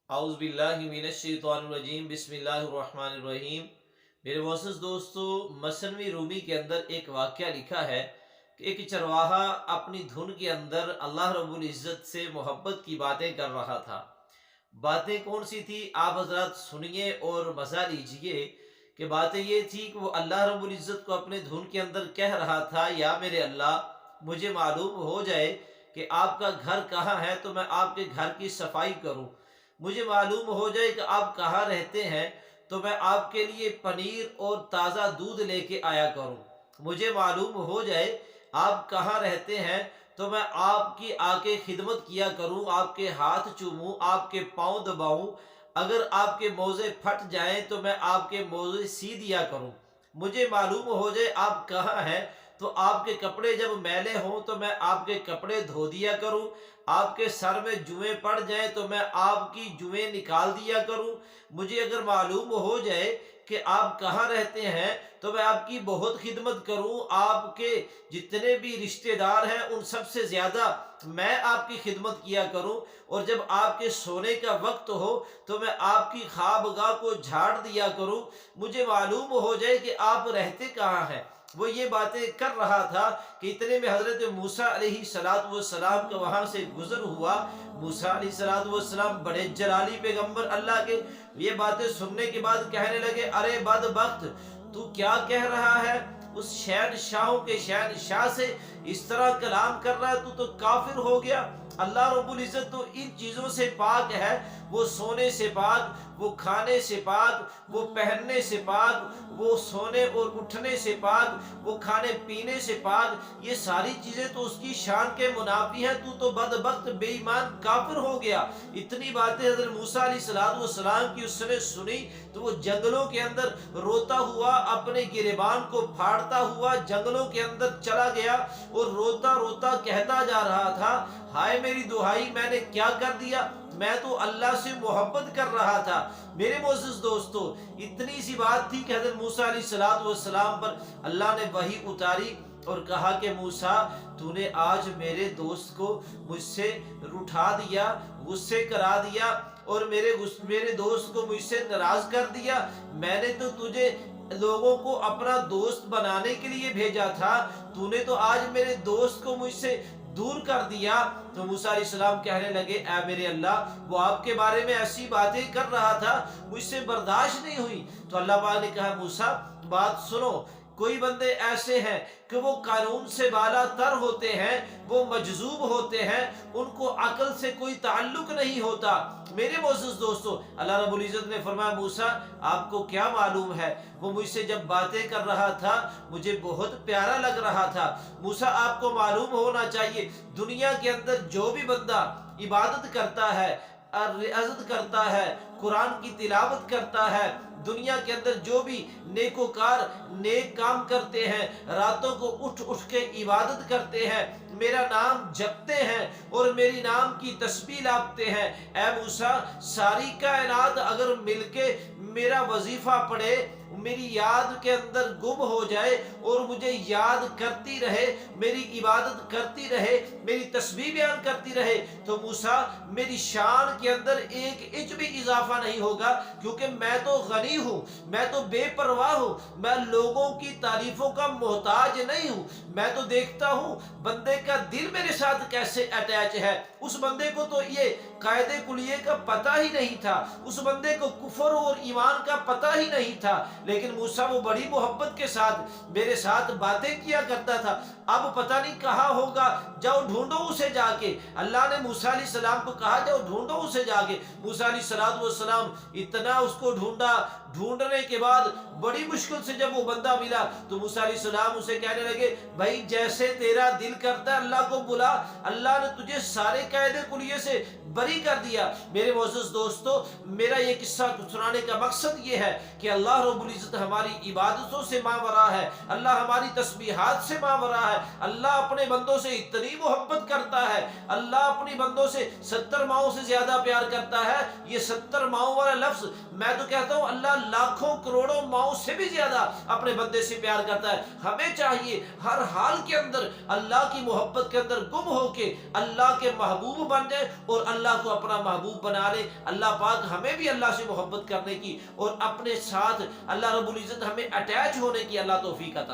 आउज़ुबिल्लाहिमिनश्शैतानिर्रजीम बिस्मिल्लाहिर्रहमानिर्रहीम। मेरे मोअज़्ज़ज़ दोस्तों, मसनवी रूमी के अंदर एक वाक़या लिखा है कि एक चरवाहा अपनी धुन के अंदर अल्लाह रब्बुल इज़्ज़त से मोहब्बत की बातें कर रहा था। बातें कौन सी थी, आप हज़रात सुनिए और मज़ा लीजिए। कि बातें ये थी कि वो अल्लाह रब्बुल इज़्ज़त को अपने धुन के अंदर कह रहा था, या मेरे अल्लाह, मुझे मालूम हो जाए कि आपका घर कहाँ है तो मैं आपके घर की सफाई करूँ। मुझे मालूम हो जाए कि आप कहाँ रहते हैं तो मैं आपके लिए पनीर और ताज़ा दूध लेके आया करूँ। मुझे मालूम हो जाए आप कहाँ रहते हैं तो मैं आपकी आके खिदमत किया करूँ, आपके हाथ चूमूँ, आपके पाँव दबाऊँ। अगर आपके मोज़े फट जाएं तो मैं आपके मोज़े सी दिया करूँ। मुझे मालूम हो जाए आप कहाँ हैं तो आपके कपड़े जब मैले हों तो मैं आपके कपड़े धो दिया करूँ। आपके सर में जुएं पड़ जाएं तो मैं आपकी जुएं निकाल दिया करूं। मुझे अगर मालूम हो जाए कि आप कहाँ रहते हैं तो मैं आपकी बहुत खिदमत करूं। आपके जितने भी रिश्तेदार हैं उन सबसे ज़्यादा मैं आपकी खिदमत किया करूं। और जब आपके सोने का वक्त हो तो मैं आपकी ख्वाबगाह को झाड़ दिया करूं। मुझे मालूम हो जाए कि आप रहते कहाँ हैं। वो ये बातें कर रहा था कि इतने में हज़रत मूसा अलैहिस्सलातु वस्सलाम का वहाँ से गुज़र हुआ। मूसा अलैहिस्सलातु वस्सलाम बड़े जलाली पैगंबर अल्लाह के, ये बातें सुनने के बाद कहने लगे, अरे बदबख्त, तू क्या कह रहा है? उस शहनशाहों के शहनशाह से इस तरह कलाम कर रहा है, तू तो काफिर हो गया। अल्लाह रब्बुल इज़्ज़त तो इन चीज़ों से पाक है। वो सोने से पाक, वो खाने से पाक, वो पहनने से पाक, वो सोने और उठने से पाक, वो खाने पीने से पाक। ये सारी चीज़ें तो उसकी शान के मुनाफी हैं। तू तो बदबख्त बेईमान काफिर हो गया। इतनी बातें हज़रत मूसा अलैहिस्सलाम की उसने सुनी तो वो जंगलों के अंदर रोता हुआ, अपने गिरेबान को फाड़ता हुआ जंगलों के अंदर चला गया और रोता रोता कहता जा रहा था, हाय मेरी दुहाई, मैंने क्या कर दिया? मैं तो अल्लाह से मोहब्बत कर रहा था। मेरे मोअज़्ज़ज़ दोस्तों, इतनी सी बात थी कि हज़रत मूसा अलैहिस्सलातु वस्सलाम पर अल्लाह ने वही उतारी और कहा कि मूसा, तूने आज मेरे दोस्त को मुझसे रुठा दिया, गुस्से करा दिया और मेरे दोस्त को मुझसे नाराज कर दिया। मैंने तो तुझे लोगों को अपना दोस्त बनाने के लिए भेजा था, तूने तो आज मेरे दोस्त को मुझसे दूर कर दिया। तो मूसा अलैहिस्सलाम कहने लगे, ऐ मेरे अल्लाह, वो आपके बारे में ऐसी बातें कर रहा था, मुझसे बर्दाश्त नहीं हुई। तो अल्लाह पाक ने कहा, मूसा बात सुनो, कोई बंदे ऐसे हैं कि वो कानून से बाला तर होते हैं, वो मजजूब होते हैं, उनको अकल से कोई ताल्लुक नहीं होता। मेरे मोअज़्ज़ज़ दोस्तों, अल्लाह रब्बुल इज़्ज़त ने फरमाया, मूसा आपको क्या मालूम है, वो मुझसे जब बातें कर रहा था मुझे बहुत प्यारा लग रहा था। मूसा आपको मालूम होना चाहिए, दुनिया के अंदर जो भी बंदा इबादत करता है, रियाज़त करता है, कुरान की तिलावत करता है, दुनिया के अंदर जो भी नेकोकार नेक काम करते हैं, रातों को उठ उठ के इबादत करते हैं, मेरा नाम जपते हैं और मेरी नाम की तस्बीह लापते हैं, ऐ मूसा, सारी कायनात अगर मिलके मेरा वजीफा पढ़े, मेरी याद के अंदर गुम हो जाए और मुझे याद करती रहे, मेरी इबादत करती रहे, मेरी तस्बीह बयान करती रहे, तो मूसा मेरी शान के अंदर एक इंच भी इजाफा नहीं होगा। क्योंकि मैं तो गनी हूँ, मैं तो बेपरवाह हूँ, मैं लोगों की तारीफों का मोहताज नहीं हूँ। मैं तो देखता हूँ बंदे का दिल मेरे साथ कैसे अटैच है। उस बंदे को तो ये कायदे कुलिये का पता ही नहीं था, उस बंदे को कुफर और ईमान का पता ही नहीं था, लेकिन मूसा वो बड़ी मोहब्बत के साथ मेरे साथ बातें किया करता था। अब पता नहीं कहाँ होगा, जाओ ढूंढो उसे जाके। अल्लाह ने मूसा अलैहिस्सलाम को कहा, जाओ ढूंढो उसे जाके। मूसा अलैहिस्सलाम इतना उसको ढूंढा, ढूंढने के बाद बड़ी मुश्किल से जब वो बंदा मिला तो मूसा अलैहिस्सलाम उसे कहने लगे, भाई जैसे तेरा दिल करता है अल्लाह को बुला, अल्लाह ने तुझे सारे कायदे कुलिये से बरी कर दिया। मेरे मोअज़्ज़ज़ दोस्तों, मेरा ये किस्सा सुनाने का मकसद ये है कि अल्लाह रब्बुल इज़्ज़त हमारी इबादतों से मावरा है, अल्लाह हमारी तस्बीहात से मावरा है। अल्लाह अपने बंदों से इतनी मोहब्बत करता है, अल्लाह अपनी बंदों से 70 माओं से ज्यादा प्यार करता है। ये 70 माओं वाला लफ्ज, मैं तो कहता हूँ अल्लाह लाखों करोड़ों माओं से भी ज्यादा अपने बंदे से प्यार करता है। हमें चाहिए हर हाल के अंदर अल्लाह की मोहब्बत के अंदर गुम होके अल्लाह के महबूब बन जाए और अल्लाह اللہ کو اپنا محبوب بنا لے. اللہ پاک ہمیں بھی اللہ سے محبت کرنے کی اور اپنے ساتھ اللہ رب العزت ہمیں اٹیچ ہونے کی اللہ توفیق عطا